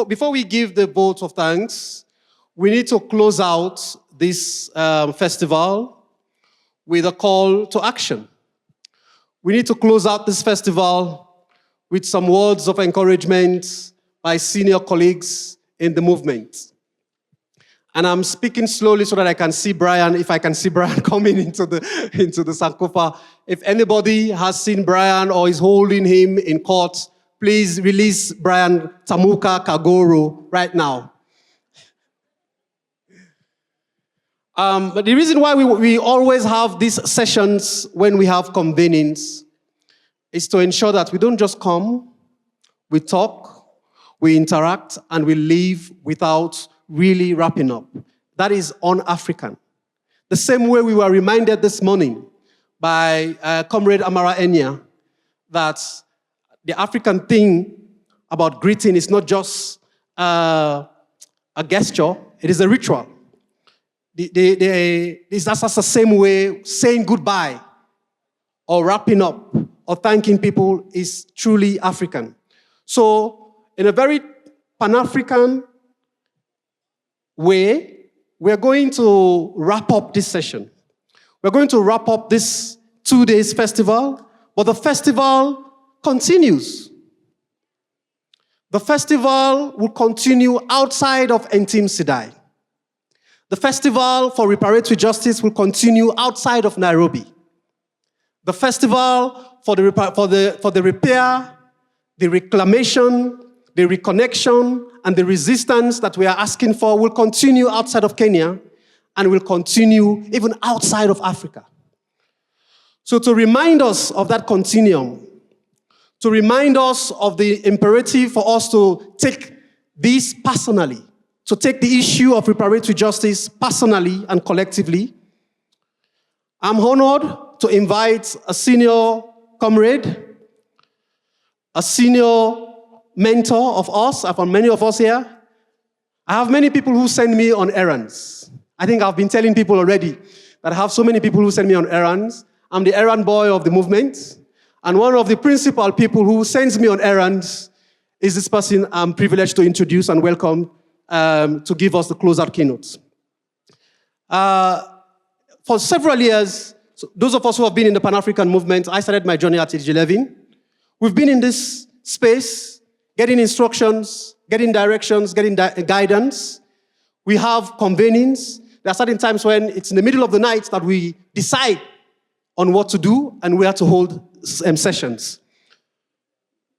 Before we give the vote of thanks, we need to close out this festival with a call to action. We need to close out this festival with some words of encouragement by senior colleagues in the movement. And I'm speaking slowly so that I can see Brian, if I can see Brian coming into the Sankofa. If anybody has seen Brian or is holding him in court, please release Brian Tamuka Kagoro right now. But the reason why we always have these sessions when we have convenings is to ensure that we don't just come, we talk, we interact, and we leave without really wrapping up. That is un-African. The same way we were reminded this morning by Comrade Amara Enya that the African thing about greeting is not just a gesture, it is a ritual. That's the same way saying goodbye or wrapping up or thanking people is truly African. So in a very Pan-African way, we're going to wrap up this session. We're going to wrap up this 2 days festival, but the festival continues. The festival will continue outside of Entim Sidai. The festival for reparatory justice will continue outside of Nairobi. The festival for the repair, the reclamation, the reconnection, and the resistance that we are asking for will continue outside of Kenya and will continue even outside of Africa. So to remind us of that continuum, to remind us of the imperative for us to take this personally, to take the issue of reparatory justice personally and collectively, I'm honored to invite a senior comrade, a senior mentor of us, from many of us here. I have many people who send me on errands. I think I've been telling people already that I have so many people who send me on errands. I'm the errand boy of the movement. And one of the principal people who sends me on errands is this person I'm privileged to introduce and welcome to give us the closeout keynote. For several years, so those of us who have been in the Pan-African movement, I started my journey at age 11. We've been in this space, getting instructions, getting directions, getting guidance. We have convenings. There are certain times when it's in the middle of the night that we decide on what to do and where to hold sessions.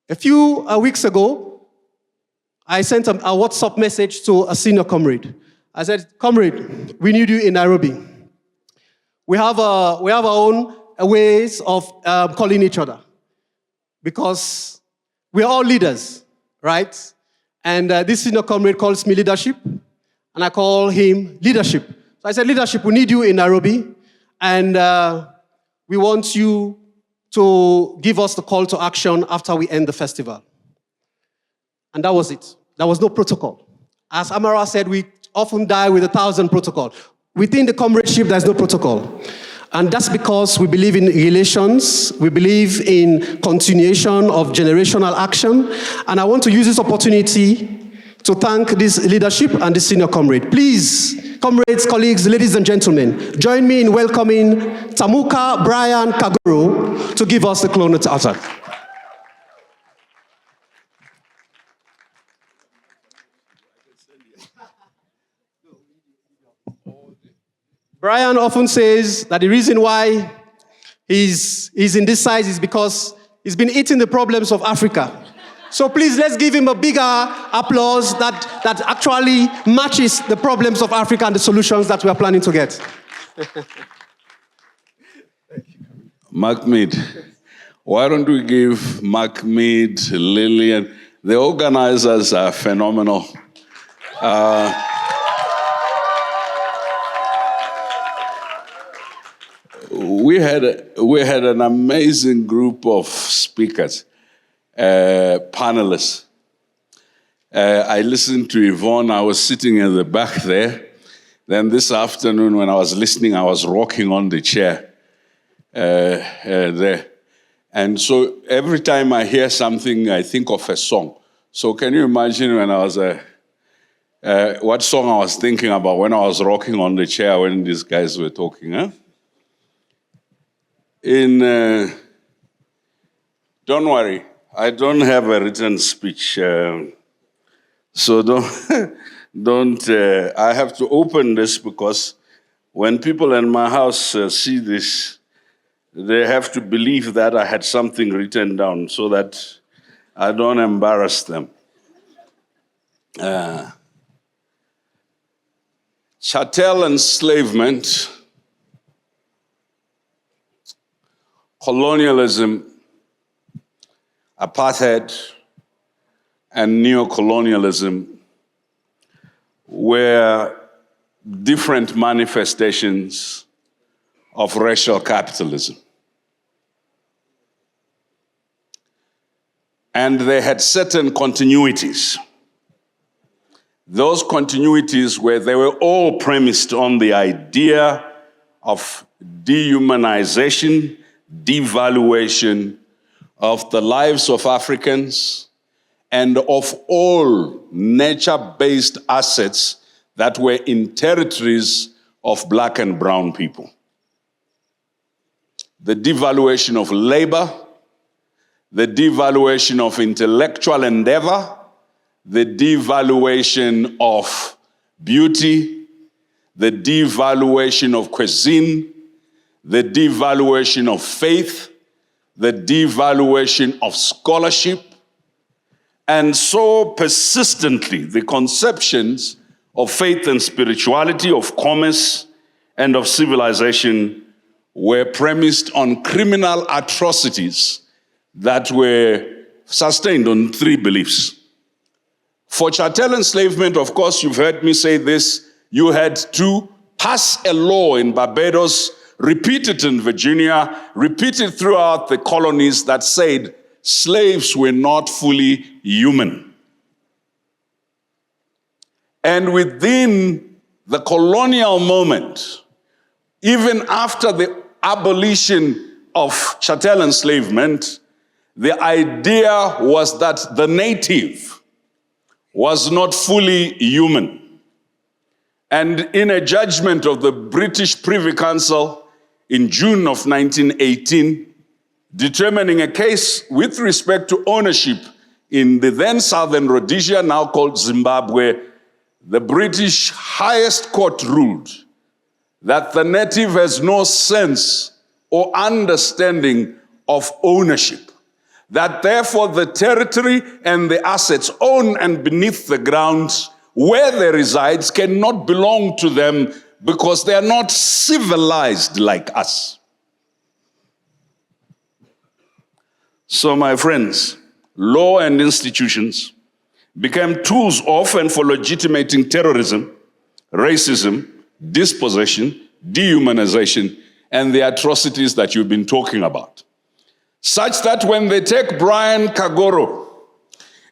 A few weeks ago, I sent a WhatsApp message to a senior comrade. I said, comrade, we need you in Nairobi. We have our own ways of calling each other because we are all leaders, right? And this senior comrade calls me leadership, and I call him leadership. So I said, leadership, we need you in Nairobi, and we want you to give us the call to action after we end the festival. And that was it. There was no protocol. As Amara said, we often die with 1,000 protocols. Within the comradeship, there's no protocol. And that's because we believe in relations, we believe in continuation of generational action. And I want to use this opportunity to thank this leadership and this senior comrade. Please, comrades, colleagues, ladies and gentlemen, join me in welcoming Tamuka Brian Kagoro to give us the keynote outside. Brian often says that the reason why he's in this size is because he's been eating the problems of Africa. So please, let's give him a bigger applause that actually matches the problems of Africa and the solutions that we are planning to get. Mark Mead. Why don't we give Mark Mead, Lillian, the organizers are phenomenal. We had an amazing group of speakers, panelists. I listened to Yvonne. I was sitting in the back there. Then this afternoon when I was listening, I was rocking on the chair there. And so every time I hear something, I think of a song. So can you imagine when I was what song I was thinking about when I was rocking on the chair when these guys were talking, huh? Don't worry, I don't have a written speech, so don't. I have to open this because when people in my house see this, they have to believe that I had something written down so that I don't embarrass them. Chattel enslavement, colonialism, apartheid, and neocolonialism were different manifestations of racial capitalism. And they had certain continuities. Those continuities they were all premised on the idea of dehumanization, devaluation of the lives of Africans and of all nature-based assets that were in territories of black and brown people. The devaluation of labor, the devaluation of intellectual endeavor, the devaluation of beauty, the devaluation of cuisine, the devaluation of faith, the devaluation of scholarship, and so persistently the conceptions of faith and spirituality, of commerce, and of civilization were premised on criminal atrocities that were sustained on three beliefs. For chattel enslavement, of course, you've heard me say this, you had to pass a law in Barbados, repeated in Virginia, repeated throughout the colonies that said slaves were not fully human. And within the colonial moment, even after the abolition of chattel enslavement, the idea was that the native was not fully human. And in a judgment of the British Privy Council in June of 1918, determining a case with respect to ownership in the then Southern Rhodesia, now called Zimbabwe, the British highest court ruled that the native has no sense or understanding of ownership, that therefore the territory and the assets on and beneath the ground where they reside cannot belong to them because they are not civilized like us. So, my friends, law and institutions became tools of and for legitimating terrorism, racism, dispossession, dehumanization, and the atrocities that you've been talking about. Such that when they take Brian Kagoro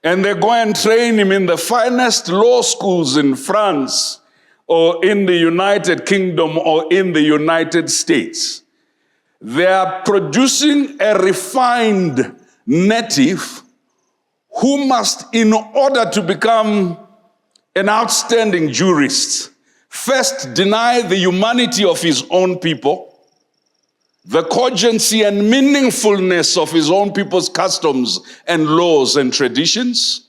and they go and train him in the finest law schools in France or in the United Kingdom or in the United States, they are producing a refined native who must, in order to become an outstanding jurist, first deny the humanity of his own people, the cogency and meaningfulness of his own people's customs and laws and traditions,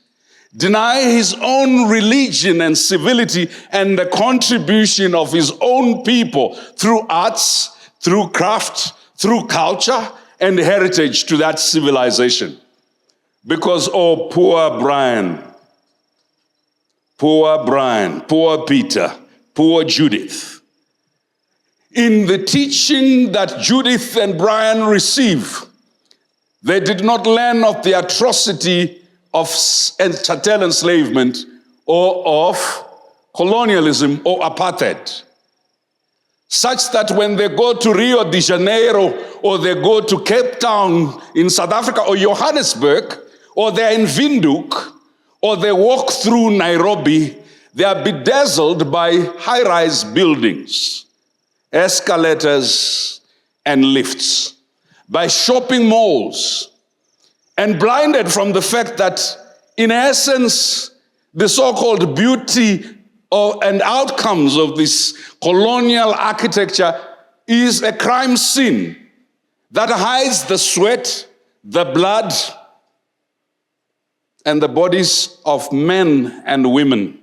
deny his own religion and civility and the contribution of his own people through arts, through craft, through culture and heritage to that civilization. Because, oh, poor Brian, poor Peter, poor Judith. In the teaching that Judith and Brian receive, they did not learn of the atrocity of chattel enslavement or of colonialism or apartheid. Such that when they go to Rio de Janeiro or they go to Cape Town in South Africa or Johannesburg or they're in Windhoek or they walk through Nairobi, they are bedazzled by high-rise buildings, escalators and lifts, by shopping malls, and blinded from the fact that in essence, the so-called beauty and outcomes of this colonial architecture is a crime scene that hides the sweat, the blood, and the bodies of men and women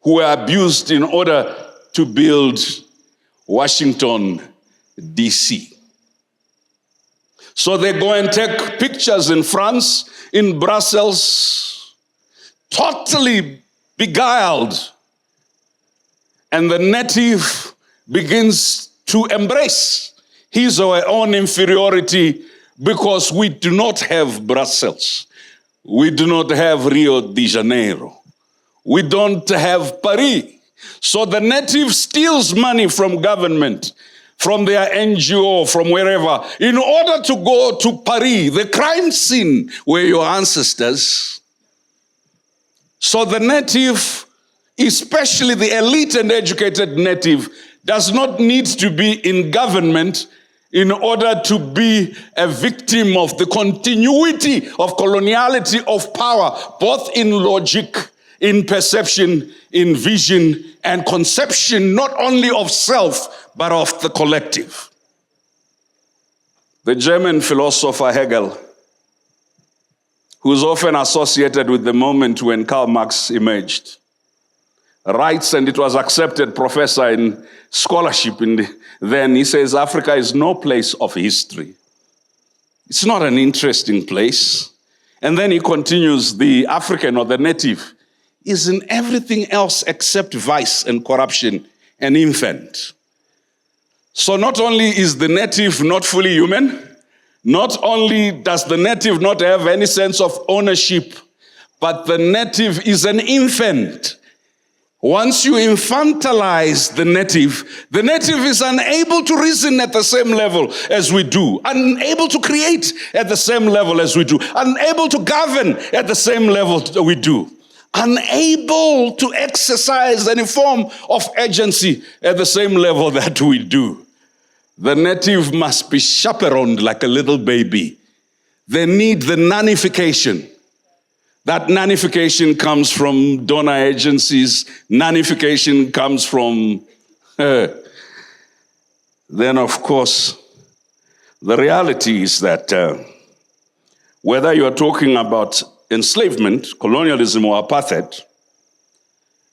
who were abused in order to build Washington, D.C. So they go and take pictures in France, in Brussels, totally beguiled. And the native begins to embrace his or her own inferiority because we do not have Brussels. We do not have Rio de Janeiro. We don't have Paris. So the native steals money from government, from their NGO, from wherever, in order to go to Paris, the crime scene where your ancestors. So the native, especially the elite and educated native, does not need to be in government in order to be a victim of the continuity of coloniality of power, both in logic, in perception, in vision, and conception, not only of self, but of the collective. The German philosopher Hegel, who is often associated with the moment when Karl Marx emerged, writes, and it was accepted professor in scholarship then, he says, Africa is no place of history. It's not an interesting place. And then he continues, the African or the native is in everything else except vice and corruption, an infant. So not only is the native not fully human, not only does the native not have any sense of ownership, but the native is an infant. Once you infantilize the native is unable to reason at the same level as we do, unable to create at the same level as we do, unable to govern at the same level that we do, unable to exercise any form of agency at the same level that we do. The native must be chaperoned like a little baby. They need the nanification. That nanification comes from donor agencies. Nanification comes from then, of course, the reality is that whether you are talking about enslavement, colonialism, or apartheid,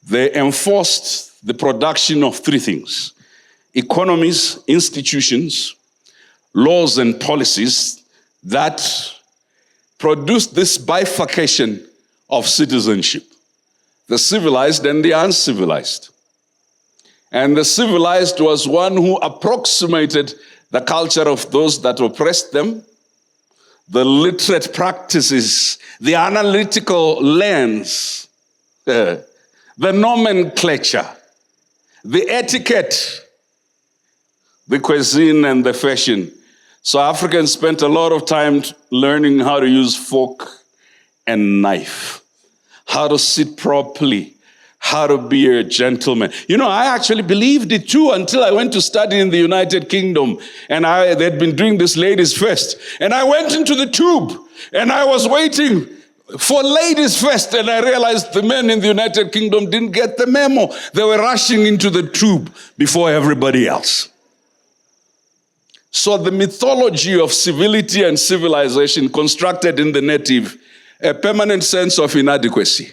they enforced the production of three things: economies, institutions, laws, and policies that produced this bifurcation of citizenship, the civilized and the uncivilized. And the civilized was one who approximated the culture of those that oppressed them, the literate practices, the analytical lens, the nomenclature, the etiquette, the cuisine, and the fashion. So Africans spent a lot of time learning how to use fork and knife, how to sit properly, how to be a gentleman. You know, I actually believed it too until I went to study in the United Kingdom, and they'd been doing this ladies first. And I went into the tube, and I was waiting for ladies first, and I realized the men in the United Kingdom didn't get the memo. They were rushing into the tube before everybody else. So the mythology of civility and civilization constructed in the native a permanent sense of inadequacy,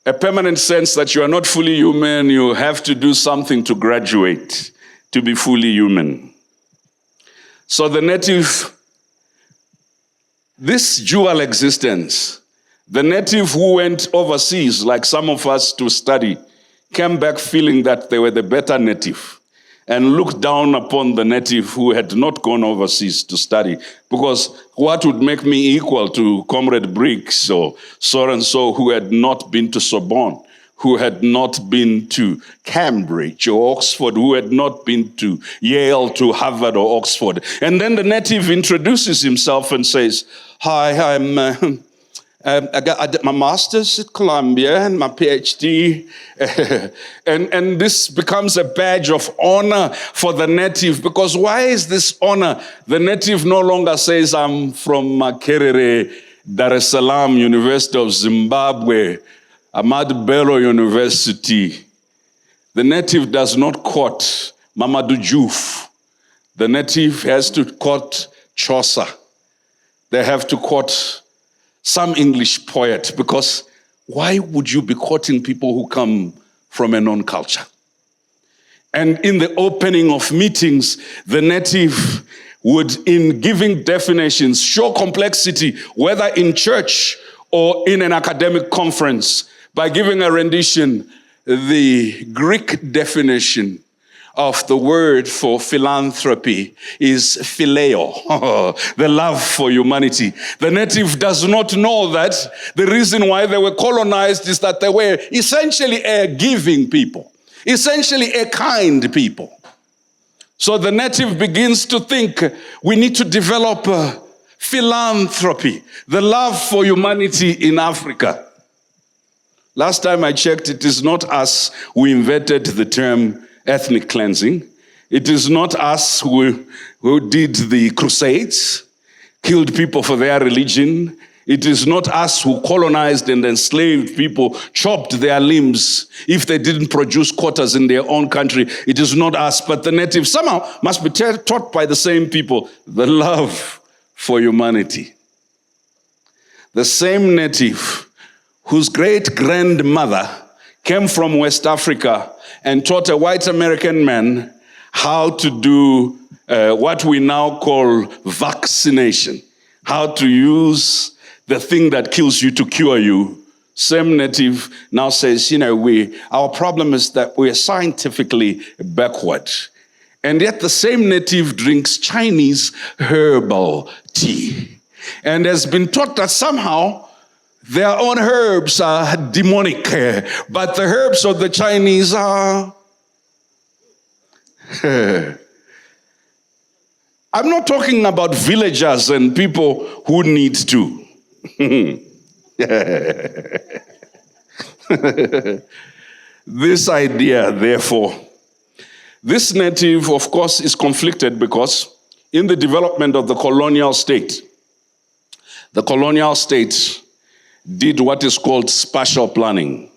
a permanent sense that you are not fully human, you have to do something to graduate to be fully human. So the native, this dual existence, the native who went overseas, like some of us to study, came back feeling that they were the better native, and looked down upon the native who had not gone overseas to study. Because what would make me equal to Comrade Briggs or so-and-so who had not been to Sorbonne, who had not been to Cambridge or Oxford, who had not been to Yale, to Harvard or Oxford. And then the native introduces himself and says, hi, I did my master's at Columbia and my PhD. and this becomes a badge of honor for the native, because why is this honor? The native no longer says, I'm from Makerere, Dar es Salaam, University of Zimbabwe, Ahmadu Bello University. The native does not quote Mamadou Diouf. The native has to quote Chaucer. They have to quote some English poet, because why would you be quoting people who come from a known culture? And in the opening of meetings, the native would, in giving definitions, show complexity, whether in church or in an academic conference, by giving a rendition, the Greek definition of the word for philanthropy is phileo, the love for humanity. The native does not know that the reason why they were colonized is that they were essentially a giving people, essentially a kind people. So the native begins to think we need to develop philanthropy, the love for humanity in Africa. Last time I checked, it is not us who invented the term ethnic cleansing. It is not us who did the crusades, killed people for their religion. It is not us who colonized and enslaved people, chopped their limbs if they didn't produce quotas in their own country. It is not us, but the natives somehow must be taught by the same people the love for humanity. The same native whose great-grandmother came from West Africa and taught a white American man how to do what we now call vaccination, how to use the thing that kills you to cure you. Same native now says, our problem is that we are scientifically backward. And yet the same native drinks Chinese herbal tea and has been taught that somehow their own herbs are demonic, but the herbs of the Chinese are... I'm not talking about villagers and people who need to. This idea, therefore, this native, of course, is conflicted because in the development of the colonial state did what is called spatial planning.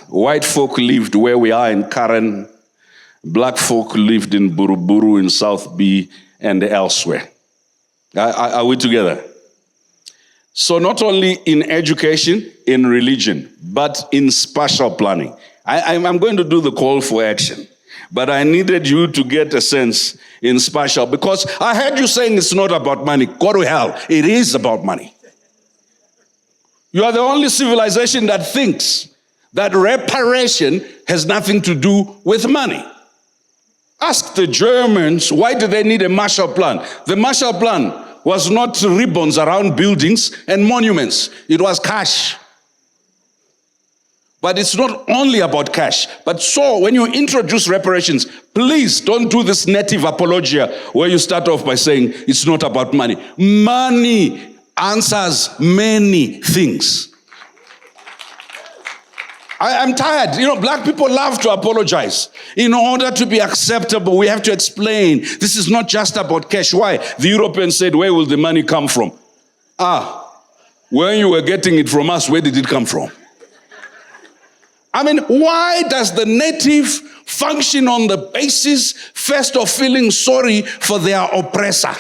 White folk lived where we are in Karen. Black folk lived in Buruburu, in South B, and elsewhere. Are we together? So not only in education, in religion, but in spatial planning. I'm going to do the call for action, but I needed you to get a sense in spatial, because I heard you saying it's not about money. Go to hell. It is about money. You are the only civilization that thinks that reparation has nothing to do with money. Ask the Germans, why do they need a Marshall Plan? The Marshall Plan was not ribbons around buildings and monuments. It was cash. But it's not only about cash. But so when you introduce reparations, please don't do this native apologia where you start off by saying it's not about money. Money answers many things. I'm tired. Black people love to apologize. In order to be acceptable, we have to explain. This is not just about cash. Why? The Europeans said, where will the money come from? When you were getting it from us, where did it come from? Why does the native function on the basis, first of feeling sorry for their oppressor?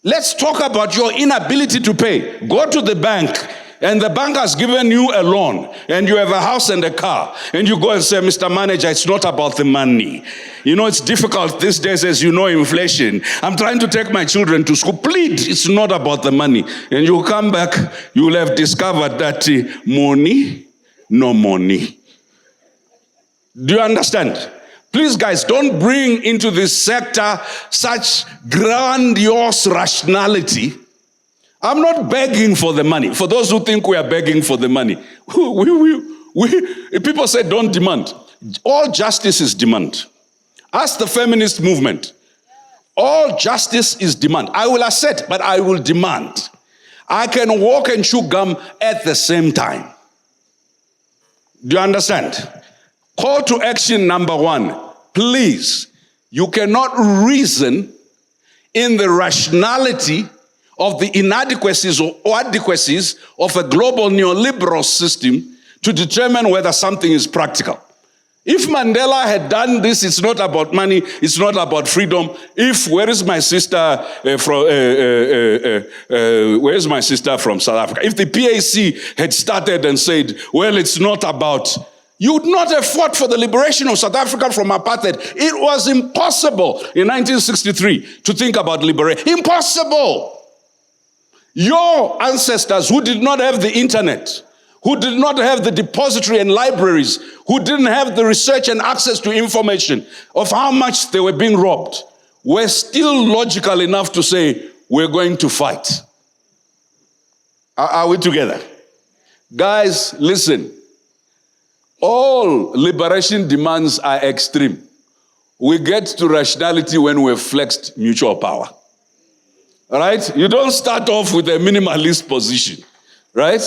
Let's talk about your inability to pay. Go to the bank, and the bank has given you a loan, and you have a house and a car, and you go and say, Mr. Manager, it's not about the money. It's difficult these days, as you know, inflation. I'm trying to take my children to school. Please, it's not about the money. And you come back, you will have discovered that money, no money. Do you understand? Please, guys, don't bring into this sector such grandiose rationality. I'm not begging for the money. For those who think we are begging for the money, people say don't demand. All justice is demand. Ask the feminist movement. All justice is demand. I will accept, but I will demand. I can walk and chew gum at the same time. Do you understand? Call to action number 1. Please, you cannot reason in the rationality of the inadequacies or adequacies of a global neoliberal system to determine whether something is practical. If Mandela had done this, it's not about money, it's not about freedom. Where is my sister from South Africa? If the PAC had started and said, well, it's not about, you would not have fought for the liberation of South Africa from apartheid. It was impossible in 1963 to think about liberation. Impossible. Your ancestors who did not have the internet, who did not have the depository and libraries, who didn't have the research and access to information of how much they were being robbed, were still logical enough to say, we're going to fight. Are we together? Guys, listen. All liberation demands are extreme. We get to rationality when we've flexed mutual power. All right? You don't start off with a minimalist position. Right?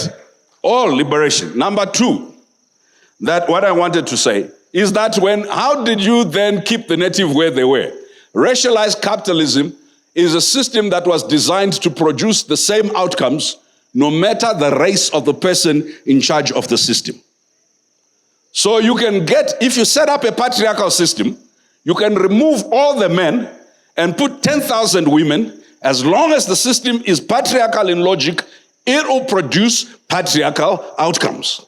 All liberation. Number two, that what I wanted to say is that how did you then keep the native where they were? Racialized capitalism is a system that was designed to produce the same outcomes no matter the race of the person in charge of the system. So you can if you set up a patriarchal system, you can remove all the men and put 10,000 women. As long as the system is patriarchal in logic, it will produce patriarchal outcomes,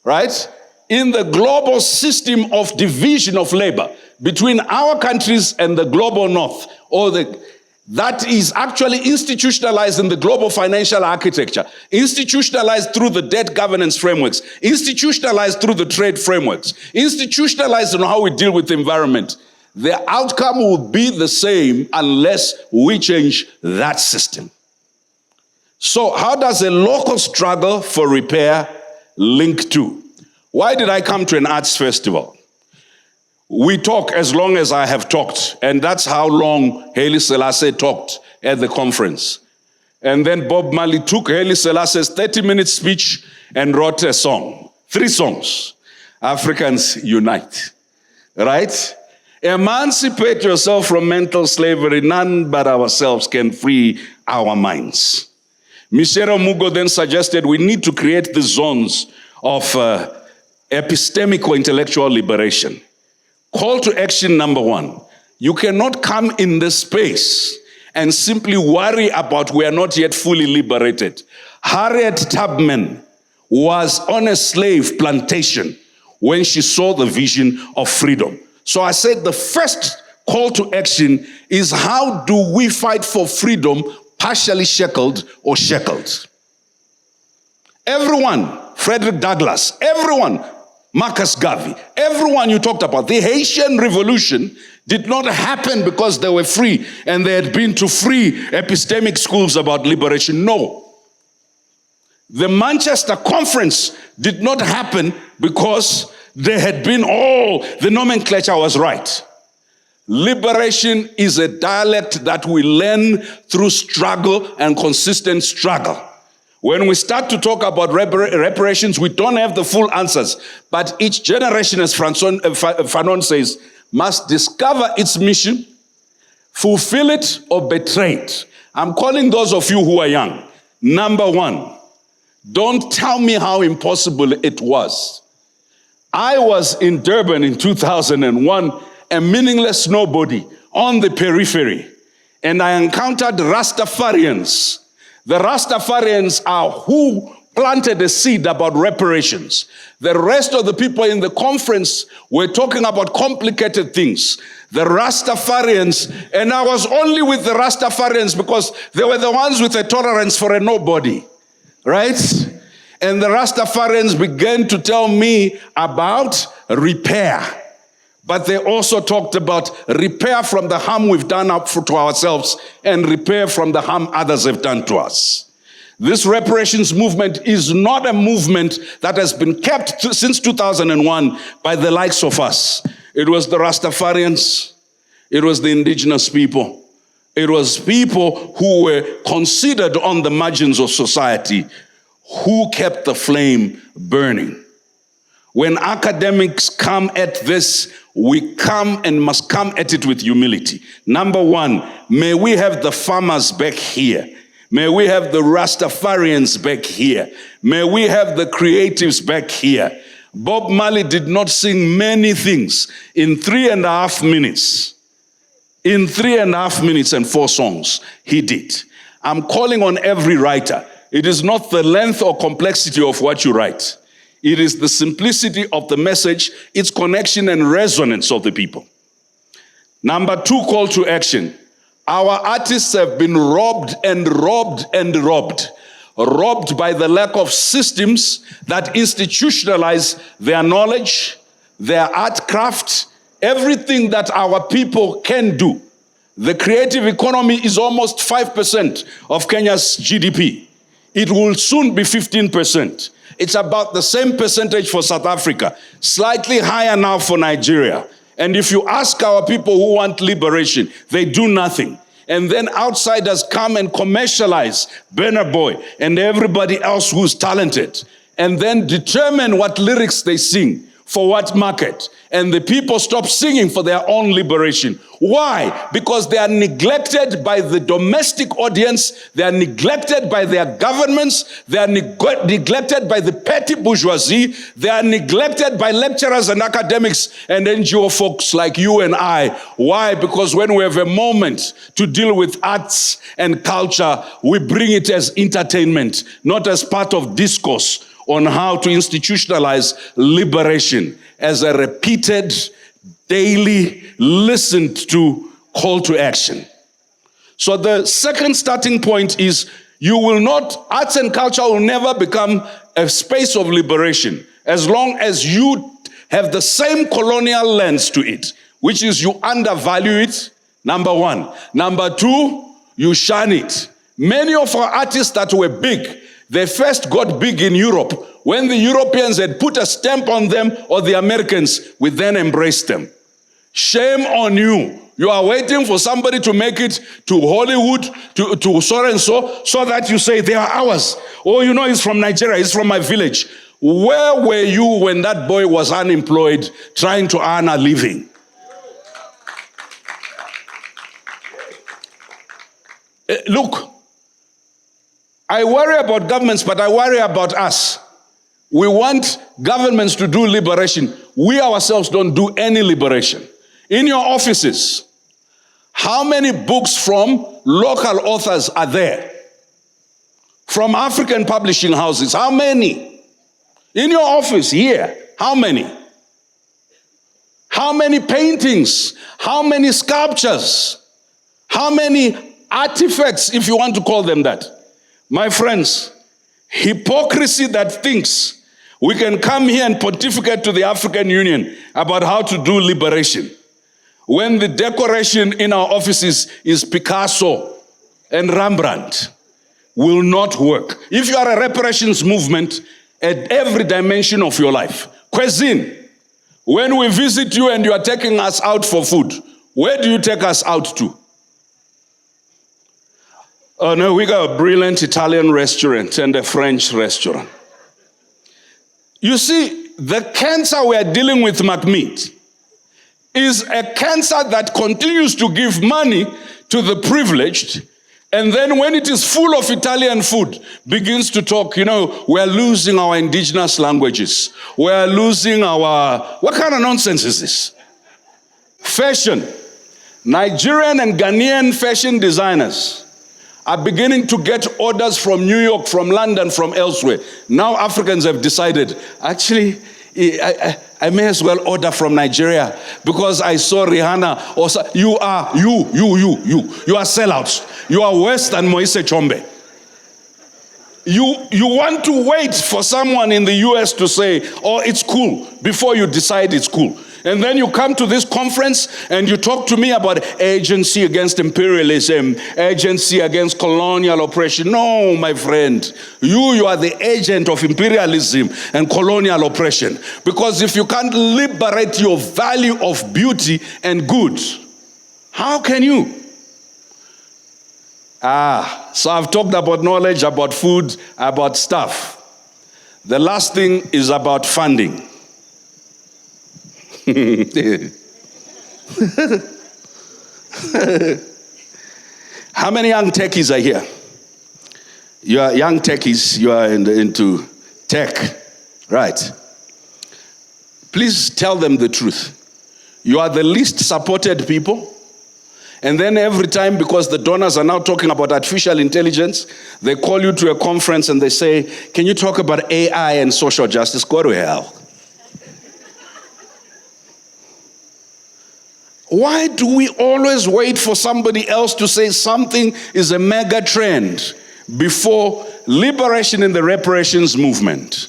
right? In the global system of division of labor between our countries and the global north, that is actually institutionalized in the global financial architecture, institutionalized through the debt governance frameworks, institutionalized through the trade frameworks, institutionalized in how we deal with the environment. The outcome will be the same unless we change that system. So how does a local struggle for repair link to? Why did I come to an arts festival? We talk as long as I have talked, and that's how long Haile Selassie talked at the conference. And then Bob Marley took Haile Selassie's 30-minute speech and wrote a song, 3 songs. Africans unite, right? Emancipate yourself from mental slavery. None but ourselves can free our minds. Michero Mugo then suggested we need to create the zones of epistemic or intellectual liberation. Call to action number 1. You cannot come in this space and simply worry about we are not yet fully liberated. Harriet Tubman was on a slave plantation when she saw the vision of freedom. So I said the first call to action is how do we fight for freedom partially shackled or shackled? Everyone, Frederick Douglass, everyone, Marcus Garvey, everyone you talked about, the Haitian Revolution did not happen because they were free and they had been to free epistemic schools about liberation. No. The Manchester Conference did not happen because there had been the nomenclature was right. Liberation is a dialect that we learn through struggle and consistent struggle. When we start to talk about reparations, we don't have the full answers. But each generation, as Fanon says, must discover its mission, fulfill it, or betray it. I'm calling those of you who are young. Number 1, don't tell me how impossible it was. I was in Durban in 2001, a meaningless nobody on the periphery, and I encountered Rastafarians. The Rastafarians are who planted a seed about reparations. The rest of the people in the conference were talking about complicated things. The Rastafarians, and I was only with the Rastafarians because they were the ones with a tolerance for a nobody, right? And the Rastafarians began to tell me about repair. But they also talked about repair from the harm we've done to ourselves and repair from the harm others have done to us. This reparations movement is not a movement that has been kept since 2001 by the likes of us. It was the Rastafarians. It was the indigenous people. It was people who were considered on the margins of society who kept the flame burning. When academics come at this, we come and must come at it with humility. Number one, may we have the farmers back here. May we have the Rastafarians back here. May we have the creatives back here. Bob Marley did not sing many things in 3.5 minutes. In 3.5 minutes and 4 songs, he did. I'm calling on every writer. It is not the length or complexity of what you write. It is the simplicity of the message, its connection and resonance of the people. Number 2, call to action. Our artists have been robbed and robbed and robbed. Robbed by the lack of systems that institutionalize their knowledge, their art craft, everything that our people can do. The creative economy is almost 5% of Kenya's GDP. It will soon be 15%. It's about the same percentage for South Africa, slightly higher now for Nigeria. And if you ask our people who want liberation, they do nothing. And then outsiders come and commercialize Burna Boy and everybody else who's talented, and then determine what lyrics they sing for what market. And the people stop singing for their own liberation. Why? Because they are neglected by the domestic audience, they are neglected by their governments, they are neglected by the petty bourgeoisie, they are neglected by lecturers and academics and NGO folks like you and I. Why? Because when we have a moment to deal with arts and culture, we bring it as entertainment, not as part of discourse on how to institutionalize liberation as a repeated, daily, listened to call to action. So the second starting point is arts and culture will never become a space of liberation as long as you have the same colonial lens to it, which is you undervalue it, number one. Number two, you shun it. Many of our artists that were big, they first got big in Europe. When the Europeans had put a stamp on them, or the Americans, we then embraced them. Shame on you. You are waiting for somebody to make it to Hollywood, to so and so that you say they are ours. Oh, you know, he's from Nigeria, he's from my village. Where were you when that boy was unemployed, trying to earn a living? Look, I worry about governments, but I worry about us. We want governments to do liberation. We ourselves don't do any liberation. In your offices, how many books from local authors are there? From African publishing houses, how many? In your office here, how many? How many paintings? How many sculptures? How many artifacts, if you want to call them that? My friends, hypocrisy that thinks we can come here and pontificate to the African Union about how to do liberation, when the decoration in our offices is Picasso and Rembrandt, will not work. If you are a reparations movement at every dimension of your life, cuisine, when we visit you and you are taking us out for food, where do you take us out to? Oh no, we got a brilliant Italian restaurant and a French restaurant. You see, the cancer we are dealing with, McMeet, is a cancer that continues to give money to the privileged, and then when it is full of Italian food, begins to talk, you know, we're losing our indigenous languages. We're losing our... What kind of nonsense is this? Fashion. Nigerian and Ghanaian fashion designers are beginning to get orders from New York, from London, from elsewhere. Now Africans have decided, actually, I may as well order from Nigeria because I saw Rihanna. Or you are sellouts. You are worse than Moise Chombe. You want to wait for someone in the US to say, oh, it's cool, before you decide it's cool. And then you come to this conference and you talk to me about agency against imperialism, agency against colonial oppression. No, my friend, you are the agent of imperialism and colonial oppression. Because if you can't liberate your value of beauty and good, how can you? So I've talked about knowledge, about food, about stuff. The last thing is about funding. How many young techies are here? You are young techies, you are into tech, right? Please tell them the truth. You are the least supported people. And then every time, because the donors are now talking about artificial intelligence, they call you to a conference and they say, can you talk about AI and social justice? Go to hell. Why do we always wait for somebody else to say something is a mega trend before liberation in the reparations movement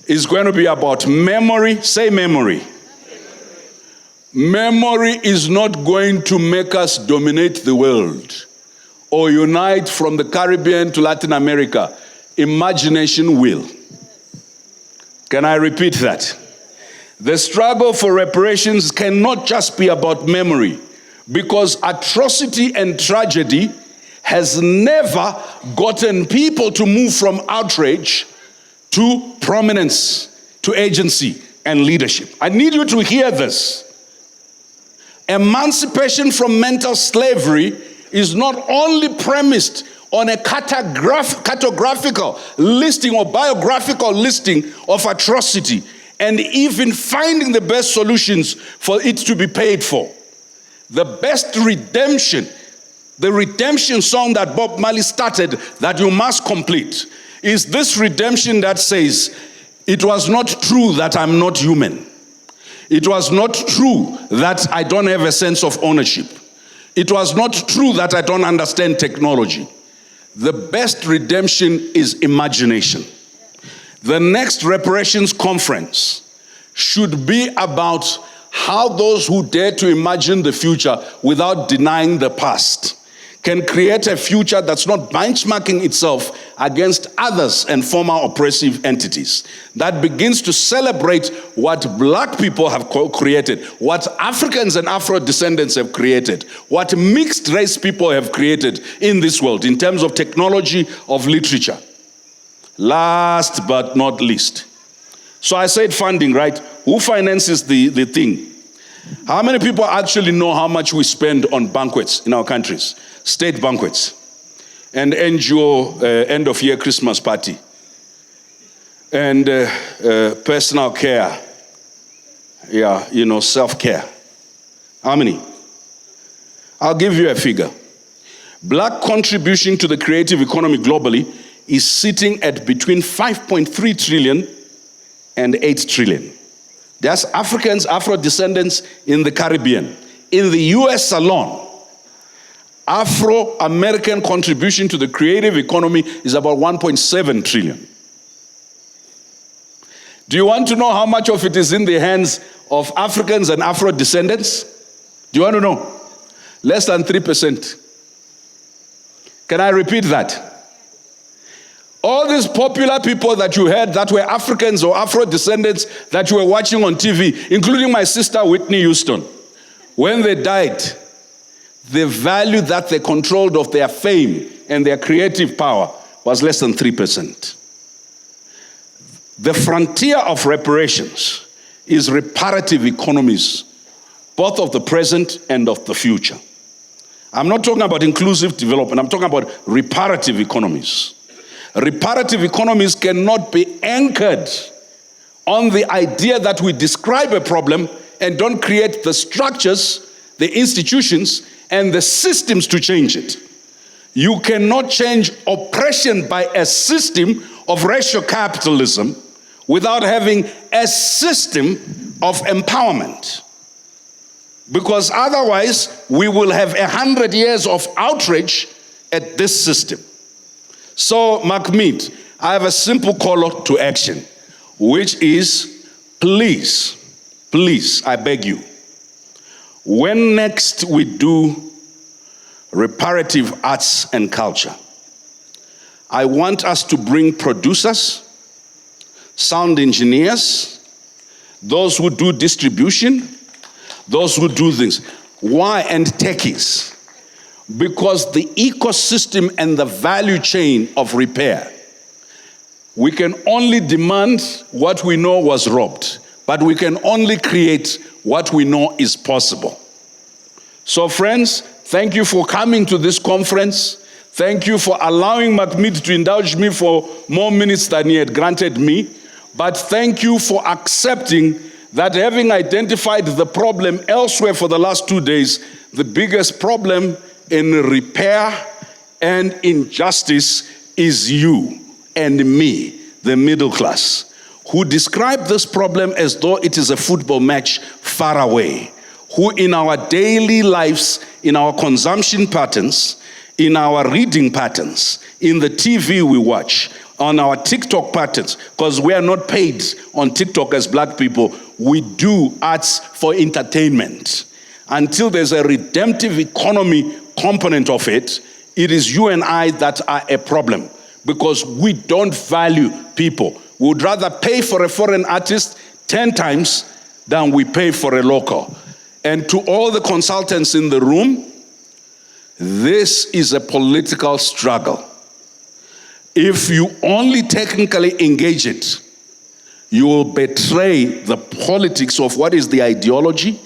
is going to be about memory? Say memory. Memory is not going to make us dominate the world or unite from the Caribbean to Latin America. Imagination will. Can I repeat that? The struggle for reparations cannot just be about memory, because atrocity and tragedy has never gotten people to move from outrage to prominence, to agency and leadership. I need you to hear this. Emancipation from mental slavery is not only premised on a cartographical listing or biographical listing of atrocity, and even finding the best solutions for it to be paid for. The best redemption, the redemption song that Bob Marley started, that you must complete, is this redemption that says, it was not true that I'm not human. It was not true that I don't have a sense of ownership. It was not true that I don't understand technology. The best redemption is imagination. The next reparations conference should be about how those who dare to imagine the future without denying the past can create a future that's not benchmarking itself against others and former oppressive entities, that begins to celebrate what black people have created, what Africans and Afro-descendants have created, what mixed race people have created in this world in terms of technology, of literature. Last but not least. So I said funding, right? Who finances the thing? How many people actually know how much we spend on banquets in our countries? State banquets. And NGO end of year Christmas party. And personal care. Yeah, self-care. How many? I'll give you a figure. Black contribution to the creative economy globally is sitting at between 5.3 trillion and 8 trillion. There's Africans, Afro-descendants in the Caribbean. In the US alone, Afro-American contribution to the creative economy is about 1.7 trillion. Do you want to know how much of it is in the hands of Africans and Afro-descendants? Do you want to know? Less than 3%. Can I repeat that? All these popular people that you heard that were Africans or Afro-descendants that you were watching on TV, including my sister Whitney Houston, when they died, the value that they controlled of their fame and their creative power was less than 3%. The frontier of reparations is reparative economies, both of the present and of the future. I'm not talking about inclusive development, I'm talking about reparative economies. Reparative economies cannot be anchored on the idea that we describe a problem and don't create the structures, the institutions, and the systems to change it. You cannot change oppression by a system of racial capitalism without having a system of empowerment. Because otherwise, we will have 100 years of outrage at this system. So, Macmead, I have a simple call to action, which is, please, I beg you, when next we do reparative arts and culture, I want us to bring producers, sound engineers, those who do distribution, those who do things. Why? And techies. Because the ecosystem and the value chain of repair, we can only demand what we know was robbed. but we can only create what we know is possible. So friends, thank you for coming to this conference. Thank you for allowing Mahmoud to indulge me for more minutes than he had granted me. But thank you for accepting that, having identified the problem elsewhere for the last 2 days, the biggest problem in repair and injustice is you and me, the middle class, who describe this problem as though it is a football match far away, who in our daily lives, in our consumption patterns, in our reading patterns, in the TV we watch, on our TikTok patterns, because we are not paid on TikTok as black people, we do arts for entertainment. Until there's a redemptive economy component of it, it is you and I that are a problem, because we don't value people. We would rather pay for a foreign artist 10 times than we pay for a local. And to all the consultants in the room, this is a political struggle. If you only technically engage it, you will betray the politics of what is the ideology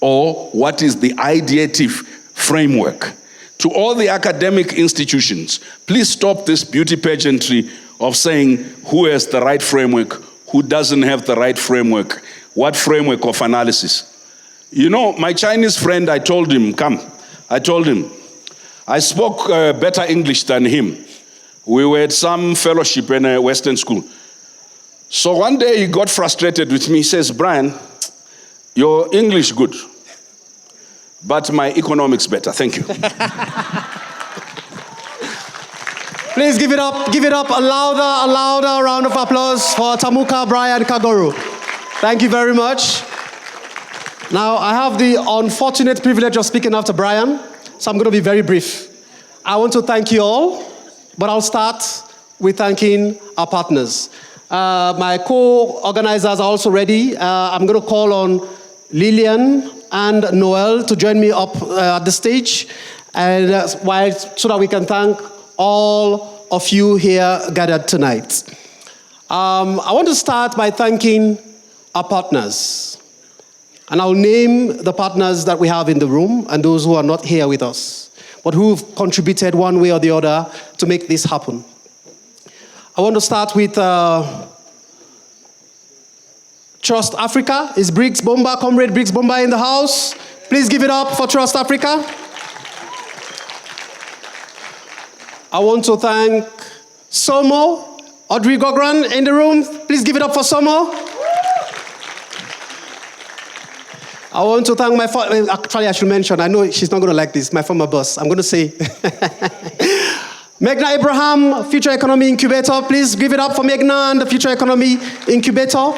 or what is the ideative framework. To all the academic institutions, please stop this beauty pageantry of saying who has the right framework, who doesn't have the right framework, what framework of analysis. You know, my Chinese friend, I told him, I spoke better English than him. We were at some fellowship in a Western school. So one day he got frustrated with me. He says, Brian, your English good, but my economics better. Thank you. Please give it up, a louder round of applause for Tamuka Brian Kagoro. Thank you very much. Now, I have the unfortunate privilege of speaking after Brian, so I'm going to be very brief. I want to thank you all, but I'll start with thanking our partners. My co-organizers are also ready. I'm going to call on Lillian and Noel to join me up at the stage, and so that we can thank all of you here gathered tonight. I want to start by thanking our partners. And I'll name the partners that we have in the room and those who are not here with us, but who've contributed one way or the other to make this happen. I want to start with Trust Africa. Is Briggs Bomba, Comrade Briggs Bomba in the house? Please give it up for Trust Africa. I want to thank Somo, Audrey Gogran in the room. Please give it up for Somo. I want to thank actually I should mention, I know she's not going to like this, my former boss. I'm going to say, Meghna Abraham, Future Economy Incubator. Please give it up for Meghna and the Future Economy Incubator.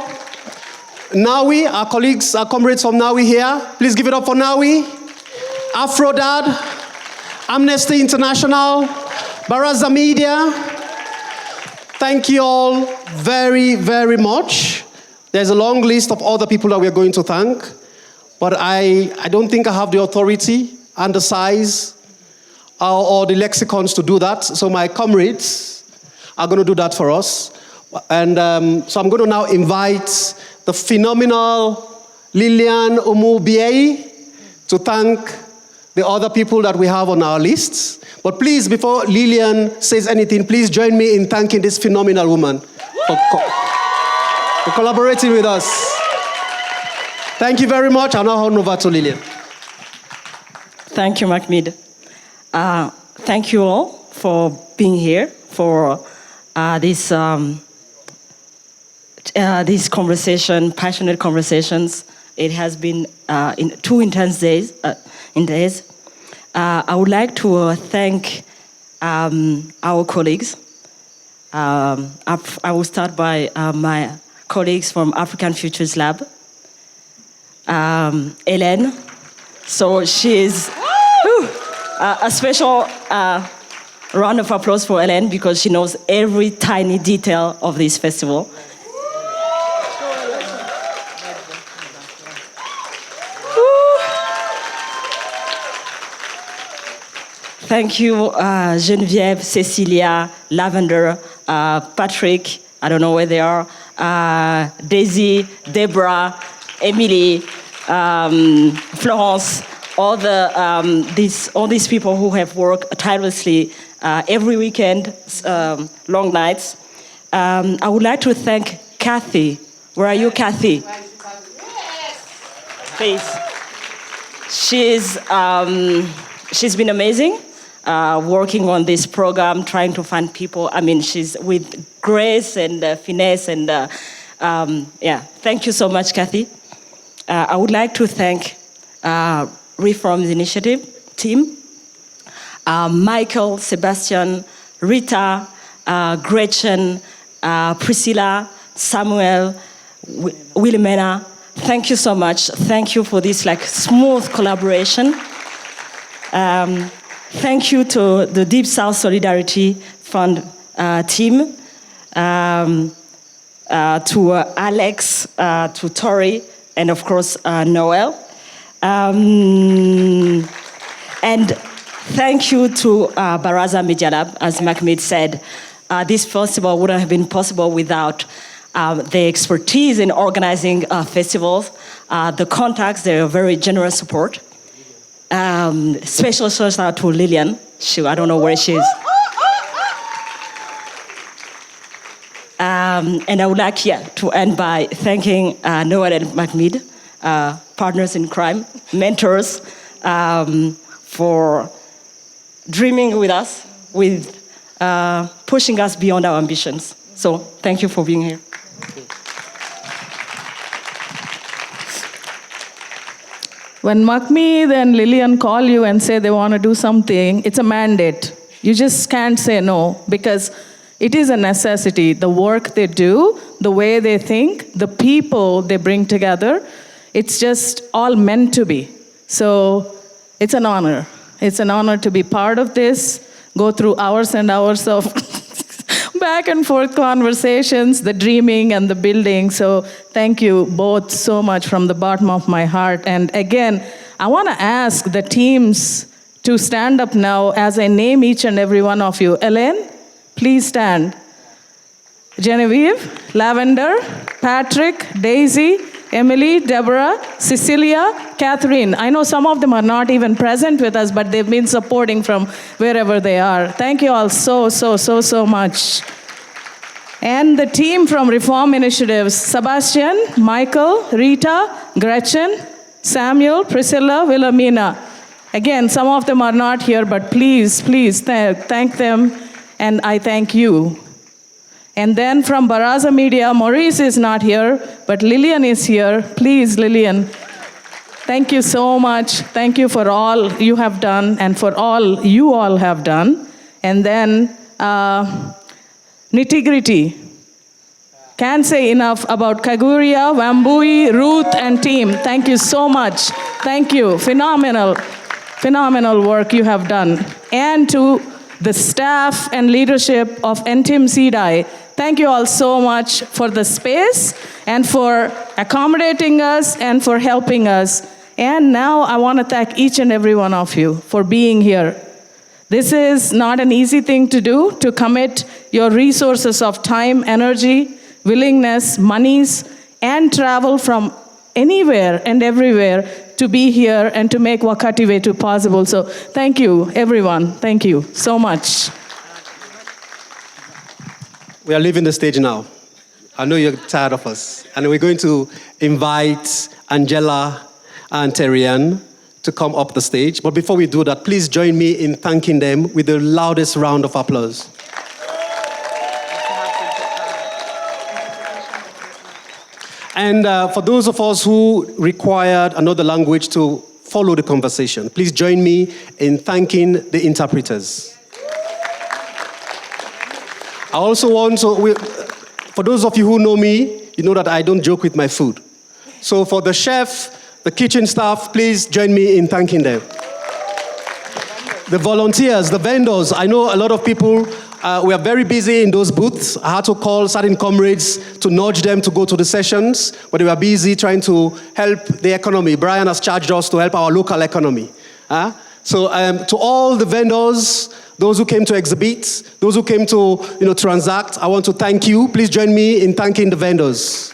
Nawi, our colleagues, our comrades from Nawi here. Please give it up for Nawi. Afrodad, Amnesty International, Baraza Media. Thank you all very, very much. There's a long list of other people that we're going to thank. But I don't think I have the authority and the size or the lexicons to do that. So my comrades are going to do that for us. And so I'm going to now invite the phenomenal Lilian Umubiei to thank the other people that we have on our lists. But please, before Lilian says anything, please join me in thanking this phenomenal woman for collaborating with us. Thank you very much. I'll now hand over to Lillian. Thank you, Mahmoud. Thank you all for being here for this conversation, passionate conversations. It has been in 2 intense days. I would like to thank our colleagues. I will start by my colleagues from African Futures Lab. Hélène. So she is a special round of applause for Hélène because she knows every tiny detail of this festival. Thank you, Geneviève, Cecilia, Lavender, Patrick, I don't know where they are. Daisy, Deborah, Emily, Florence, all these people who have worked tirelessly every weekend, long nights. I would like to thank Kathy. Where are you, Kathy? Please. She's been amazing, working on this program, trying to find people. I mean, she's with grace and finesse, and thank you so much, Kathy. I would like to thank Reforms Initiative team, Michael, Sebastian, Rita, Gretchen, Priscilla, Samuel, Wilhelmina. Thank you so much. Thank you for this smooth collaboration. Thank you to the Deep South Solidarity Fund team, to Alex, to Tori, and of course Noel. And thank you to Baraza Media Lab. As Mahmoud said, this festival wouldn't have been possible without the expertise in organizing festivals, the contacts, their very generous support. Special shout out to Lillian. I don't know where she is. And I would like to end by thanking Noel and Mahmoud, partners in crime, mentors, for dreaming with us, with pushing us beyond our ambitions. So thank you for being here. When Mahmoud and Lillian call you and say they want to do something, it's a mandate. You just can't say no, because it is a necessity. The work they do, the way they think, the people they bring together, it's just all meant to be. So it's an honor. It's an honor to be part of this, go through hours and hours of back and forth conversations, the dreaming and the building. So thank you both so much from the bottom of my heart. And again, I want to ask the teams to stand up now as I name each and every one of you. Ellen, please stand. Genevieve, Lavender, Patrick, Daisy, Emily, Deborah, Cecilia, Catherine. I know some of them are not even present with us, but they've been supporting from wherever they are. Thank you all so much. And the team from Reform Initiatives, Sebastian, Michael, Rita, Gretchen, Samuel, Priscilla, Wilhelmina. Again, some of them are not here, but please thank them, and I thank you. And then from Baraza Media, Maurice is not here, but Lillian is here. Please, Lillian, thank you so much. Thank you for all you have done and for all you all have done. And then nitty-gritty. Can't say enough about Kaguria, Wambui, Ruth, and team. Thank you so much. Thank you. Phenomenal work you have done. And to the staff and leadership of NTIM CDI, thank you all so much for the space and for accommodating us and for helping us. And now I want to thank each and every one of you for being here. This is not an easy thing to do, to commit your resources of time, energy, willingness, monies, and travel from anywhere and everywhere to be here and to make Wakati Wetu possible. So thank you, everyone. Thank you so much. We are leaving the stage now. I know you're tired of us. And we're going to invite Angela and Terian to come up the stage. But before we do that, please join me in thanking them with the loudest round of applause. And for those of us who required another language to follow the conversation, please join me in thanking the interpreters. I also want to, for those of you who know me, you know that I don't joke with my food. So for the chef, the kitchen staff, please join me in thanking them. The volunteers, the vendors, I know a lot of people, we are very busy in those booths. I had to call certain comrades to nudge them to go to the sessions, but they were busy trying to help the economy. Brian has charged us to help our local economy. So to all the vendors, those who came to exhibit, those who came to transact. I want to thank you. Please join me in thanking the vendors.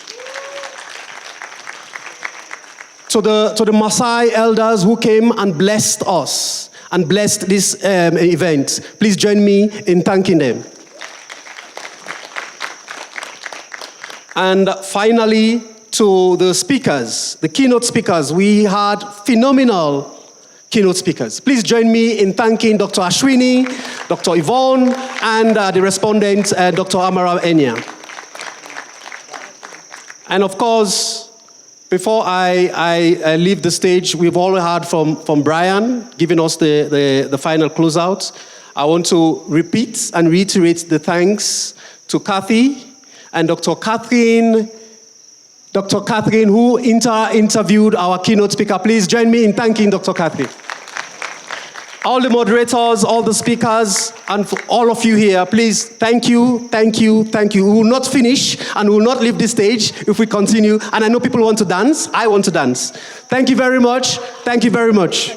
To the Maasai elders who came and blessed us and blessed this event, please join me in thanking them. And finally, to the speakers, the keynote speakers, we had phenomenal keynote speakers. Please join me in thanking Dr. Ashwini, Dr. Yvonne, and the respondent, Dr. Amara Enya. And of course, before I leave the stage, we've all heard from Brian, giving us the final closeout. I want to repeat and reiterate the thanks to Kathy and Dr. Catherine, who interviewed our keynote speaker. Please join me in thanking Dr. Catherine. All the moderators, all the speakers, and for all of you here, please, thank you, thank you, thank you. We will not finish and we will not leave this stage if we continue. And I know people want to dance. I want to dance. Thank you very much. Thank you very much.